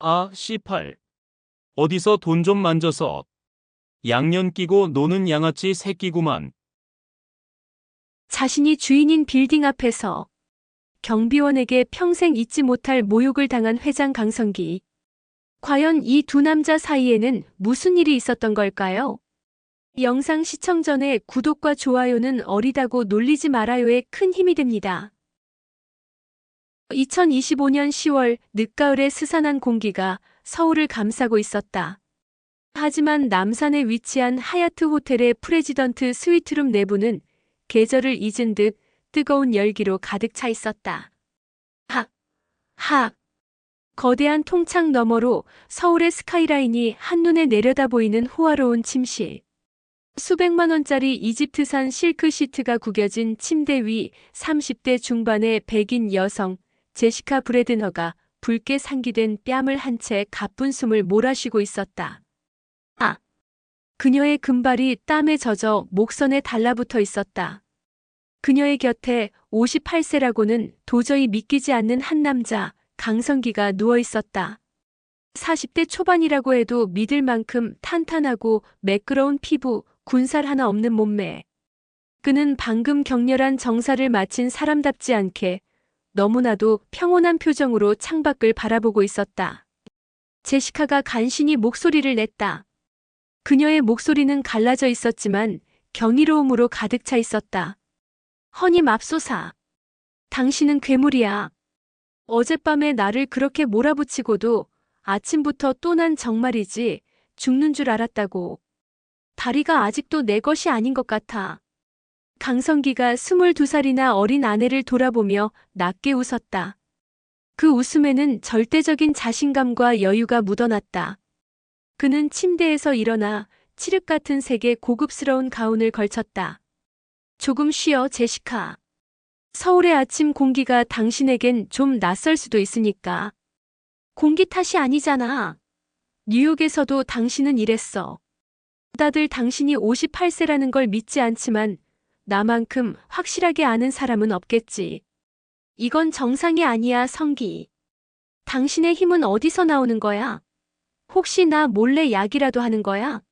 아, C8. 어디서 돈 좀 만져서. 양년 끼고 노는 양아치 새끼구만. 자신이 주인인 빌딩 앞에서 경비원에게 평생 잊지 못할 모욕을 당한 회장 강성기. 과연 이 두 남자 사이에는 무슨 일이 있었던 걸까요? 영상 시청 전에 구독과 좋아요는 어리다고 놀리지 말아요에 큰 힘이 됩니다. 2025년 10월 늦가을의 스산한 공기가 서울을 감싸고 있었다. 하지만 남산에 위치한 하얏트 호텔의 프레지던트 스위트룸 내부는 계절을 잊은 듯 뜨거운 열기로 가득 차 있었다. 하! 거대한 통창 너머로 서울의 스카이라인이 한눈에 내려다 보이는 호화로운 침실. 수백만 원짜리 이집트산 실크 시트가 구겨진 침대 위 30대 중반의 백인 여성 제시카 브래드너가 붉게 상기된 뺨을 한 채 가쁜 숨을 몰아쉬고 있었다. 그녀의 금발이 땀에 젖어 목선에 달라붙어 있었다. 그녀의 곁에 58세라고는 도저히 믿기지 않는 한 남자, 강성기가 누워 있었다. 40대 초반이라고 해도 믿을 만큼 탄탄하고 매끄러운 피부, 군살 하나 없는 몸매. 그는 방금 격렬한 정사를 마친 사람답지 않게 너무나도 평온한 표정으로 창밖을 바라보고 있었다. 제시카가 간신히 목소리를 냈다. 그녀의 목소리는 갈라져 있었지만 경이로움으로 가득 차 있었다. 허니 맙소사. 당신은 괴물이야. 어젯밤에 나를 그렇게 몰아붙이고도 아침부터 또 난 정말이지 죽는 줄 알았다고. 다리가 아직도 내 것이 아닌 것 같아. 강성기가 22살이나 어린 아내를 돌아보며 낮게 웃었다. 그 웃음에는 절대적인 자신감과 여유가 묻어났다. 그는 침대에서 일어나 칠흑 같은 색의 고급스러운 가운을 걸쳤다. 조금 쉬어, 제시카. 서울의 아침 공기가 당신에겐 좀 낯설 수도 있으니까. 공기 탓이 아니잖아. 뉴욕에서도 당신은 이랬어. 다들 당신이 58세라는 걸 믿지 않지만 나만큼 확실하게 아는 사람은 없겠지. 이건 정상이 아니야, 성기. 당신의 힘은 어디서 나오는 거야? 혹시 나 몰래 약이라도 하는 거야?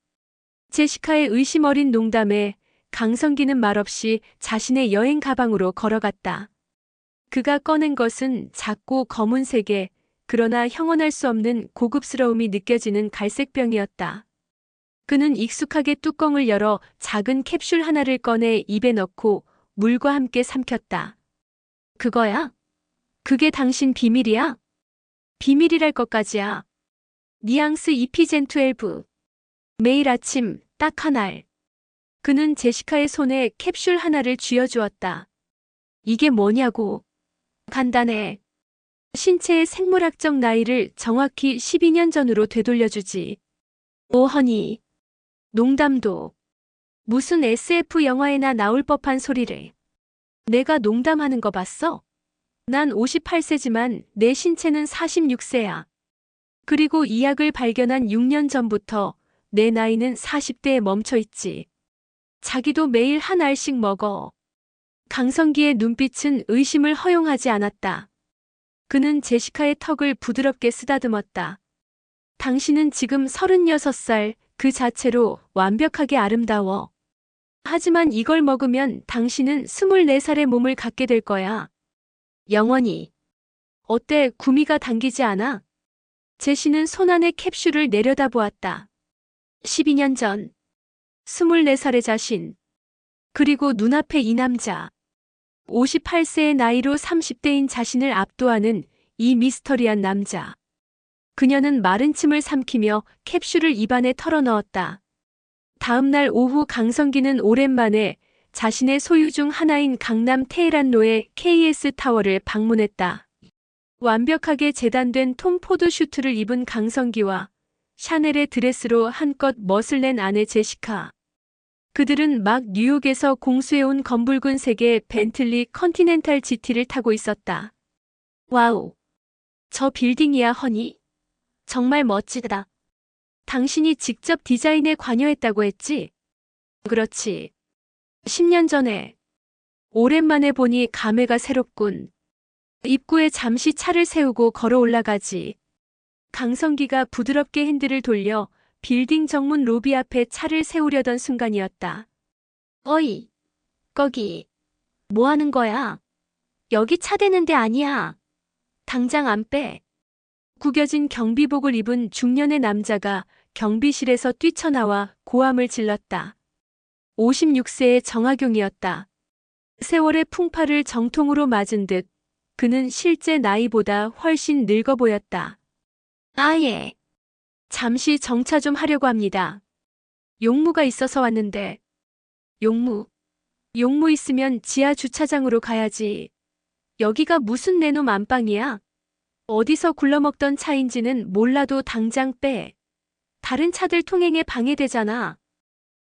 제시카의 의심 어린 농담에 강성기는 말없이 자신의 여행 가방으로 걸어갔다. 그가 꺼낸 것은 작고 검은색의 그러나 형언할 수 없는 고급스러움이 느껴지는 갈색병이었다. 그는 익숙하게 뚜껑을 열어 작은 캡슐 하나를 꺼내 입에 넣고 물과 함께 삼켰다. 그거야? 그게 당신 비밀이야? 비밀이랄 것까지야. 뉘앙스 이피젠12. 매일 아침 딱 한 알. 그는 제시카의 손에 캡슐 하나를 쥐어주었다. 이게 뭐냐고. 간단해. 신체의 생물학적 나이를 정확히 12년 전으로 되돌려주지. 오 허니. 농담도. 무슨 SF 영화에나 나올 법한 소리를. 내가 농담하는 거 봤어? 난 58세지만 내 신체는 46세야. 그리고 이 약을 발견한 6년 전부터 내 나이는 40대에 멈춰 있지. 자기도 매일 한 알씩 먹어. 강성기의 눈빛은 의심을 허용하지 않았다. 그는 제시카의 턱을 부드럽게 쓰다듬었다. 당신은 지금 36살 그 자체로 완벽하게 아름다워. 하지만 이걸 먹으면 당신은 24살의 몸을 갖게 될 거야. 영원히. 어때, 구미가 당기지 않아? 제시는 손안의 캡슐을 내려다보았다. 12년 전. 24살의 자신. 그리고 눈앞에 이 남자. 58세의 나이로 30대인 자신을 압도하는 이 미스터리한 남자. 그녀는 마른 침을 삼키며 캡슐을 입안에 털어넣었다. 다음 날 오후 강성기는 오랜만에 자신의 소유 중 하나인 강남 테헤란로의 KS 타워를 방문했다. 완벽하게 재단된 톰 포드 슈트를 입은 강성기와 샤넬의 드레스로 한껏 멋을 낸 아내 제시카. 그들은 막 뉴욕에서 공수해온 검붉은 색의 벤틀리 컨티넨탈 GT를 타고 있었다. 와우. 저 빌딩이야, 허니. 정말 멋지다. 당신이 직접 디자인에 관여했다고 했지? 그렇지. 10년 전에. 오랜만에 보니 감회가 새롭군. 입구에 잠시 차를 세우고 걸어 올라가지. 강성기가 부드럽게 핸들을 돌려 빌딩 정문 로비 앞에 차를 세우려던 순간이었다. 어이, 거기, 뭐 하는 거야? 여기 차 대는 데 아니야. 당장 안 빼. 구겨진 경비복을 입은 중년의 남자가 경비실에서 뛰쳐나와 고함을 질렀다. 56세의 정학용이었다. 세월의 풍파를 정통으로 맞은 듯 그는 실제 나이보다 훨씬 늙어 보였다. 예. 잠시 정차 좀 하려고 합니다. 용무가 있어서 왔는데. 용무? 용무 있으면 지하 주차장으로 가야지. 여기가 무슨 내놈 안방이야? 어디서 굴러먹던 차인지는 몰라도 당장 빼. 다른 차들 통행에 방해되잖아.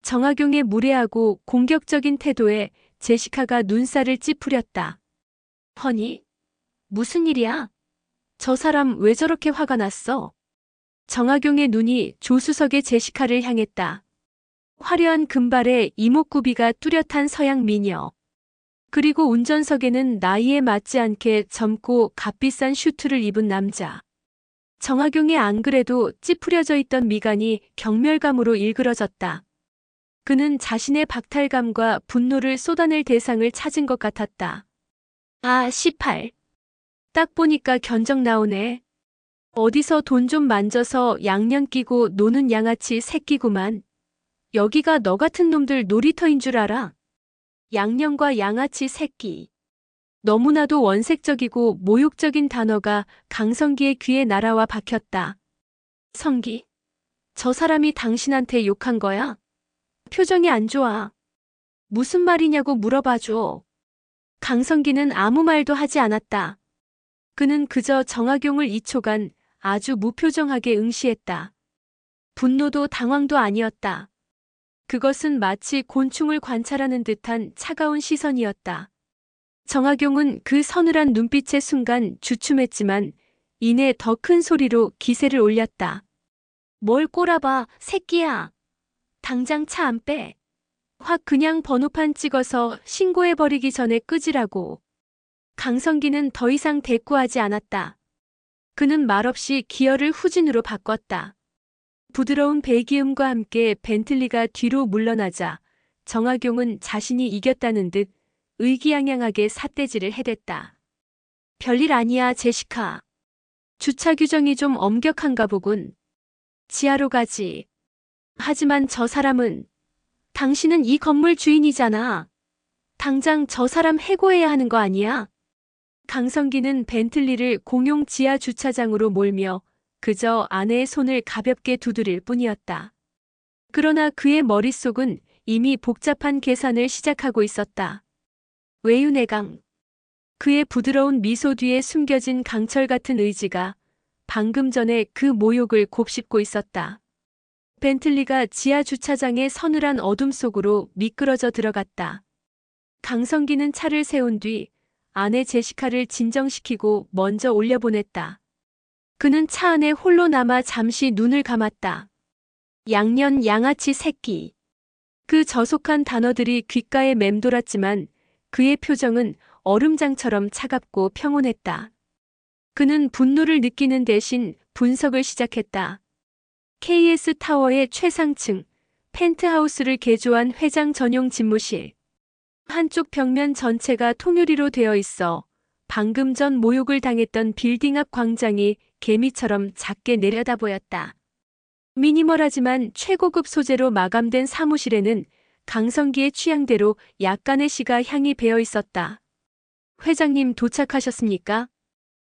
정학용의 무례하고 공격적인 태도에 제시카가 눈살을 찌푸렸다. 허니? 무슨 일이야? 저 사람 왜 저렇게 화가 났어? 정학용의 눈이 조수석의 제시카를 향했다. 화려한 금발에 이목구비가 뚜렷한 서양 미녀. 그리고 운전석에는 나이에 맞지 않게 젊고 값비싼 슈트를 입은 남자. 정학용이 안 그래도 찌푸려져 있던 미간이 경멸감으로 일그러졌다. 그는 자신의 박탈감과 분노를 쏟아낼 대상을 찾은 것 같았다. 18. 딱 보니까 견적 나오네. 어디서 돈 좀 만져서 양년 끼고 노는 양아치 새끼구만. 여기가 너 같은 놈들 놀이터인 줄 알아? 양년과 양아치 새끼. 너무나도 원색적이고 모욕적인 단어가 강성기의 귀에 날아와 박혔다. 성기, 저 사람이 당신한테 욕한 거야? 표정이 안 좋아. 무슨 말이냐고 물어봐줘. 강성기는 아무 말도 하지 않았다. 그는 그저 정학용을 2초간 아주 무표정하게 응시했다. 분노도 당황도 아니었다. 그것은 마치 곤충을 관찰하는 듯한 차가운 시선이었다. 정학용은 그 서늘한 눈빛의 순간 주춤했지만 이내 더 큰 소리로 기세를 올렸다. 뭘 꼬라봐, 새끼야. 당장 차 안 빼. 확 그냥 번호판 찍어서 신고해버리기 전에 끄지라고. 강성기는 더 이상 대꾸하지 않았다. 그는 말없이 기어를 후진으로 바꿨다. 부드러운 배기음과 함께 벤틀리가 뒤로 물러나자 정학용은 자신이 이겼다는 듯 의기양양하게 삿대질을 해댔다. 별일 아니야, 제시카. 주차 규정이 좀 엄격한가 보군. 지하로 가지. 하지만 저 사람은, 당신은 이 건물 주인이잖아. 당장 저 사람 해고해야 하는 거 아니야? 강성기는 벤틀리를 공용 지하 주차장으로 몰며 그저 아내의 손을 가볍게 두드릴 뿐이었다. 그러나 그의 머릿속은 이미 복잡한 계산을 시작하고 있었다. 외유내강. 그의 부드러운 미소 뒤에 숨겨진 강철 같은 의지가 방금 전에 그 모욕을 곱씹고 있었다. 벤틀리가 지하 주차장의 서늘한 어둠 속으로 미끄러져 들어갔다. 강성기는 차를 세운 뒤 아내 제시카를 진정시키고 먼저 올려보냈다. 그는 차 안에 홀로 남아 잠시 눈을 감았다. 양년 양아치 새끼. 그 저속한 단어들이 귓가에 맴돌았지만 그의 표정은 얼음장처럼 차갑고 평온했다. 그는 분노를 느끼는 대신 분석을 시작했다. KS 타워의 최상층, 펜트하우스를 개조한 회장 전용 집무실. 한쪽 벽면 전체가 통유리로 되어 있어 방금 전 모욕을 당했던 빌딩 앞 광장이 개미처럼 작게 내려다 보였다. 미니멀하지만 최고급 소재로 마감된 사무실에는 강성기의 취향대로 약간의 시가 향이 배어 있었다. 회장님 도착하셨습니까?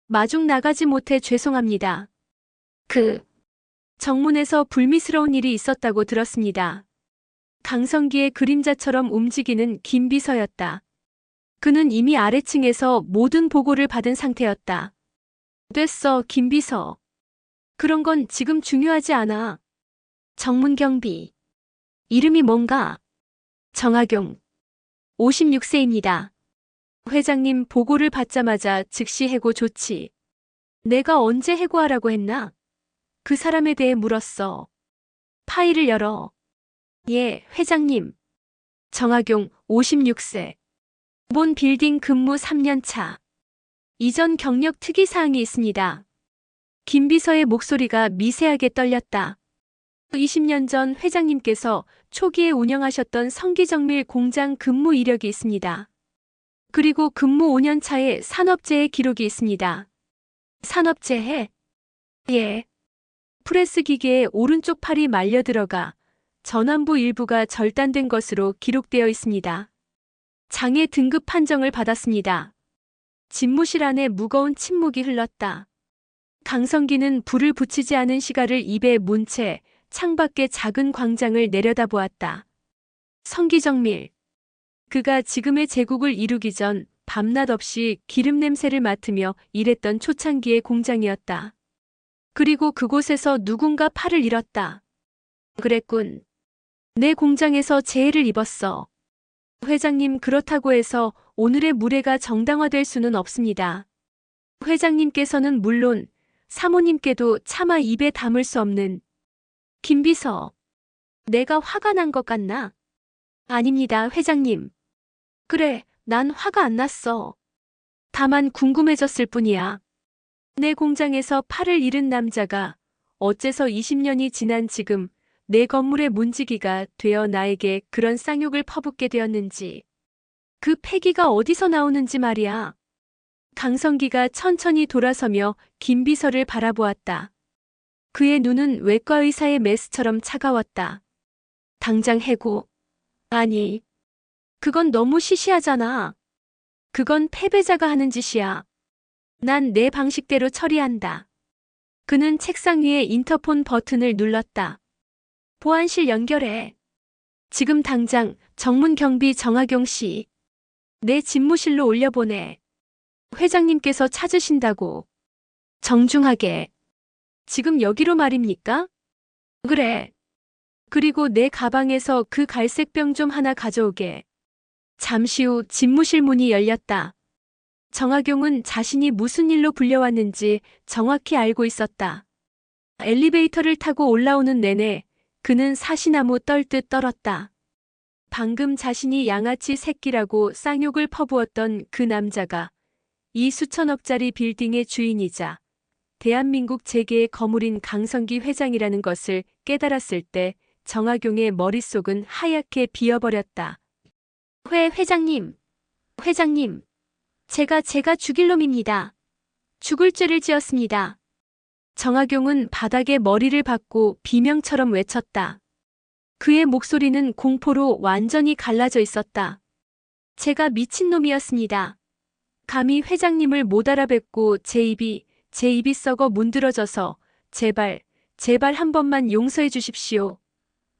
마중 나가지 못해 죄송합니다. 정문에서 불미스러운 일이 있었다고 들었습니다. 강성기의 그림자처럼 움직이는 김 비서였다. 그는 이미 아래층에서 모든 보고를 받은 상태였다. 됐어, 김 비서. 그런 건 지금 중요하지 않아. 정문 경비. 이름이 뭔가? 정학용. 56세입니다. 회장님 보고를 받자마자 즉시 해고 조치. 내가 언제 해고하라고 했나? 그 사람에 대해 물었어. 파일을 열어. 예, 회장님. 정학용, 56세. 본 빌딩 근무 3년 차. 이전 경력 특이사항이 있습니다. 김비서의 목소리가 미세하게 떨렸다. 20년 전 회장님께서 초기에 운영하셨던 성기정밀 공장 근무 이력이 있습니다. 그리고 근무 5년 차에 산업재해 기록이 있습니다. 산업재해? 예. 프레스 기계에 오른쪽 팔이 말려 들어가 전완부 일부가 절단된 것으로 기록되어 있습니다. 장애 등급 판정을 받았습니다. 집무실 안에 무거운 침묵이 흘렀다. 강성기는 불을 붙이지 않은 시가를 입에 문 채 창밖의 작은 광장을 내려다보았다. 성기정밀. 그가 지금의 제국을 이루기 전 밤낮 없이 기름 냄새를 맡으며 일했던 초창기의 공장이었다. 그리고 그곳에서 누군가 팔을 잃었다. 그랬군. 내 공장에서 재해를 입었어. 회장님, 그렇다고 해서 오늘의 무례가 정당화될 수는 없습니다. 회장님께서는 물론 사모님께도 차마 입에 담을 수 없는. 김비서. 내가 화가 난 것 같나? 아닙니다, 회장님. 그래, 난 화가 안 났어. 다만 궁금해졌을 뿐이야. 내 공장에서 팔을 잃은 남자가 어째서 20년이 지난 지금 내 건물의 문지기가 되어 나에게 그런 쌍욕을 퍼붓게 되었는지, 그 패기가 어디서 나오는지 말이야. 강성기가 천천히 돌아서며 김비서를 바라보았다. 그의 눈은 외과 의사의 메스처럼 차가웠다. 당장 해고. 아니, 그건 너무 시시하잖아. 그건 패배자가 하는 짓이야. 난 내 방식대로 처리한다. 그는 책상 위에 인터폰 버튼을 눌렀다. 보안실 연결해. 지금 당장 정문경비 정하경 씨. 내 집무실로 올려보내. 회장님께서 찾으신다고. 정중하게. 지금 여기로 말입니까? 그래. 그리고 내 가방에서 그 갈색 병 좀 하나 가져오게. 잠시 후 집무실 문이 열렸다. 정하경은 자신이 무슨 일로 불려왔는지 정확히 알고 있었다. 엘리베이터를 타고 올라오는 내내 그는 사시나무 떨듯 떨었다. 방금 자신이 양아치 새끼라고 쌍욕을 퍼부었던 그 남자가 이 수천억짜리 빌딩의 주인이자 대한민국 재계의 거물인 강성기 회장이라는 것을 깨달았을 때 정하경의 머릿속은 하얗게 비어버렸다. 회장님. 제가 죽일 놈입니다. 죽을 죄를 지었습니다. 정하경은 바닥에 머리를 박고 비명처럼 외쳤다. 그의 목소리는 공포로 완전히 갈라져 있었다. 제가 미친놈이었습니다. 감히 회장님을 못 알아뵙고 제 입이 썩어 문드러져서 제발 한 번만 용서해 주십시오.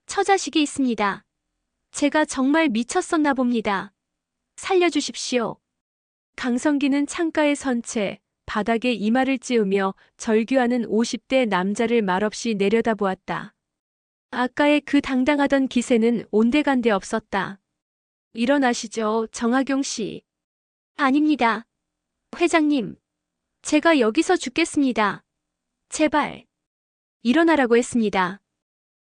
처자식이 있습니다. 제가 정말 미쳤었나 봅니다. 살려주십시오. 강성기는 창가에 선 채 바닥에 이마를 찌우며 절규하는 50대 남자를 말없이 내려다보았다. 아까의 그 당당하던 기세는 온데간데 없었다. 일어나시죠, 정하경 씨. 아닙니다. 회장님. 제가 여기서 죽겠습니다. 제발. 일어나라고 했습니다.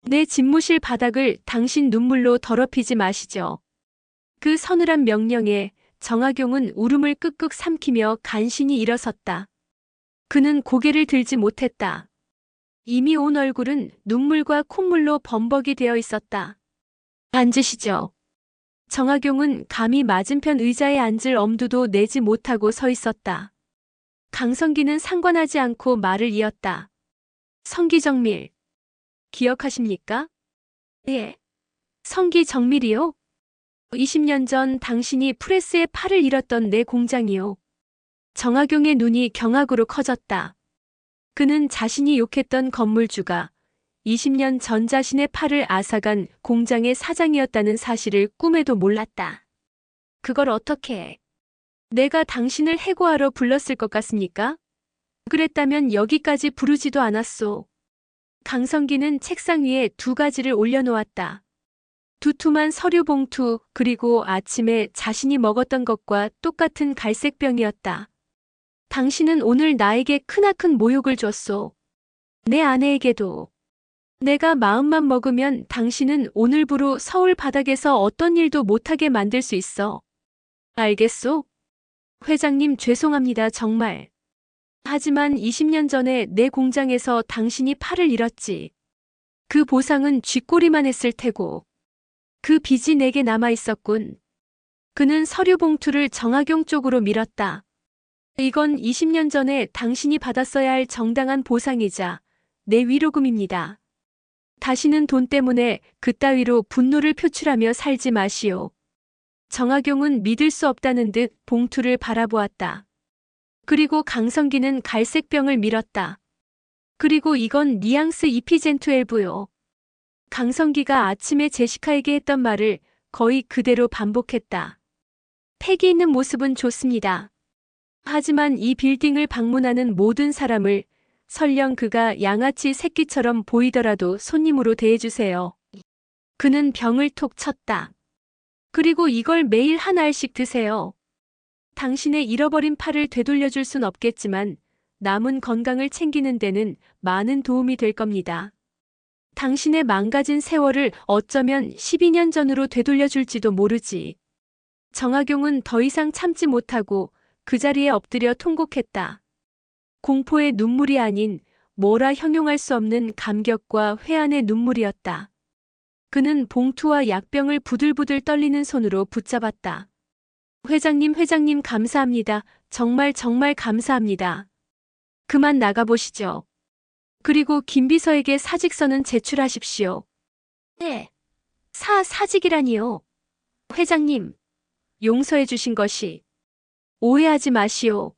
내 집무실 바닥을 당신 눈물로 더럽히지 마시죠. 그 서늘한 명령에 정하경은 울음을 끄끄 삼키며 간신히 일어섰다. 그는 고개를 들지 못했다. 이미 온 얼굴은 눈물과 콧물로 범벅이 되어 있었다. 앉으시죠. 정하경은 감히 맞은편 의자에 앉을 엄두도 내지 못하고 서 있었다. 강성기는 상관하지 않고 말을 이었다. 성기정밀. 기억하십니까? 예. 성기정밀이요? 20년 전 당신이 프레스에 팔을 잃었던 내 공장이요. 정하경의 눈이 경악으로 커졌다. 그는 자신이 욕했던 건물주가 20년 전 자신의 팔을 앗아간 공장의 사장이었다는 사실을 꿈에도 몰랐다. 그걸 어떻게 내가 당신을 해고하러 불렀을 것 같습니까? 그랬다면 여기까지 부르지도 않았소. 강성기는 책상 위에 2가지를 올려놓았다. 두툼한 서류 봉투, 그리고 아침에 자신이 먹었던 것과 똑같은 갈색 병이었다. 당신은 오늘 나에게 크나큰 모욕을 줬소. 내 아내에게도. 내가 마음만 먹으면 당신은 오늘부로 서울 바닥에서 어떤 일도 못하게 만들 수 있어. 알겠소? 회장님, 죄송합니다, 정말. 하지만 20년 전에 내 공장에서 당신이 팔을 잃었지. 그 보상은 쥐꼬리만 했을 테고. 그 빚이 내게 남아 있었군. 그는 서류 봉투를 정학용 쪽으로 밀었다. 이건 20년 전에 당신이 받았어야 할 정당한 보상이자 내 위로금입니다. 다시는 돈 때문에 그따위로 분노를 표출하며 살지 마시오. 정학용은 믿을 수 없다는 듯 봉투를 바라보았다. 그리고 강성기는 갈색 병을 밀었다. 그리고 이건 뉘앙스 이피젠12요. 강성기가 아침에 제시카에게 했던 말을 거의 그대로 반복했다. 패기 있는 모습은 좋습니다. 하지만 이 빌딩을 방문하는 모든 사람을 설령 그가 양아치 새끼처럼 보이더라도 손님으로 대해주세요. 그는 병을 톡 쳤다. 그리고 이걸 매일 한 알씩 드세요. 당신의 잃어버린 팔을 되돌려줄 순 없겠지만 남은 건강을 챙기는 데는 많은 도움이 될 겁니다. 당신의 망가진 세월을 어쩌면 12년 전으로 되돌려줄지도 모르지. 정학용은 더 이상 참지 못하고 그 자리에 엎드려 통곡했다. 공포의 눈물이 아닌 뭐라 형용할 수 없는 감격과 회한의 눈물이었다. 그는 봉투와 약병을 부들부들 떨리는 손으로 붙잡았다. 회장님 감사합니다. 정말 감사합니다. 그만 나가보시죠. 그리고 김비서에게 사직서는 제출하십시오. 네. 사직이라니요. 회장님, 용서해 주신 것이. 오해하지 마시오.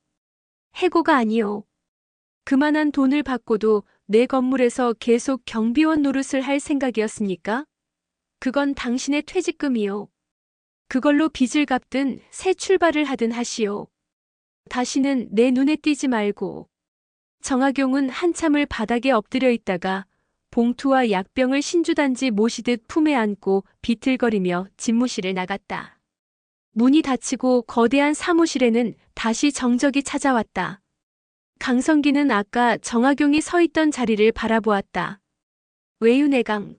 해고가 아니오. 그만한 돈을 받고도 내 건물에서 계속 경비원 노릇을 할 생각이었습니까? 그건 당신의 퇴직금이요. 그걸로 빚을 갚든 새 출발을 하든 하시오. 다시는 내 눈에 띄지 말고. 정학용은 한참을 바닥에 엎드려 있다가 봉투와 약병을 신주단지 모시듯 품에 안고 비틀거리며 집무실을 나갔다. 문이 닫히고 거대한 사무실에는 다시 정적이 찾아왔다. 강성기는 아까 정학용이 서 있던 자리를 바라보았다. 외유내강.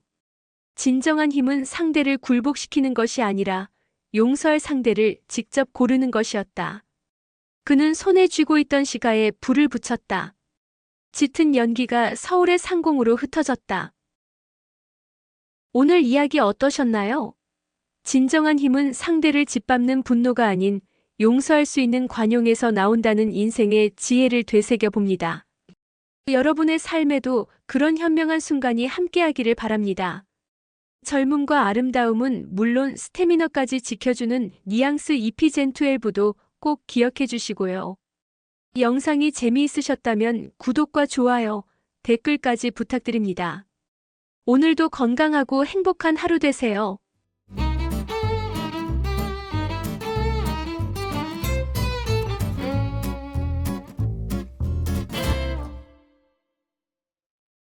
진정한 힘은 상대를 굴복시키는 것이 아니라 용서할 상대를 직접 고르는 것이었다. 그는 손에 쥐고 있던 시가에 불을 붙였다. 짙은 연기가 서울의 상공으로 흩어졌다. 오늘 이야기 어떠셨나요? 진정한 힘은 상대를 짓밟는 분노가 아닌 용서할 수 있는 관용에서 나온다는 인생의 지혜를 되새겨 봅니다. 여러분의 삶에도 그런 현명한 순간이 함께하기를 바랍니다. 젊음과 아름다움은 물론 스태미너까지 지켜주는 뉘앙스 이피젠12도 꼭 기억해 주시고요. 영상이 재미있으셨다면 구독과 좋아요, 댓글까지 부탁드립니다. 오늘도 건강하고 행복한 하루 되세요.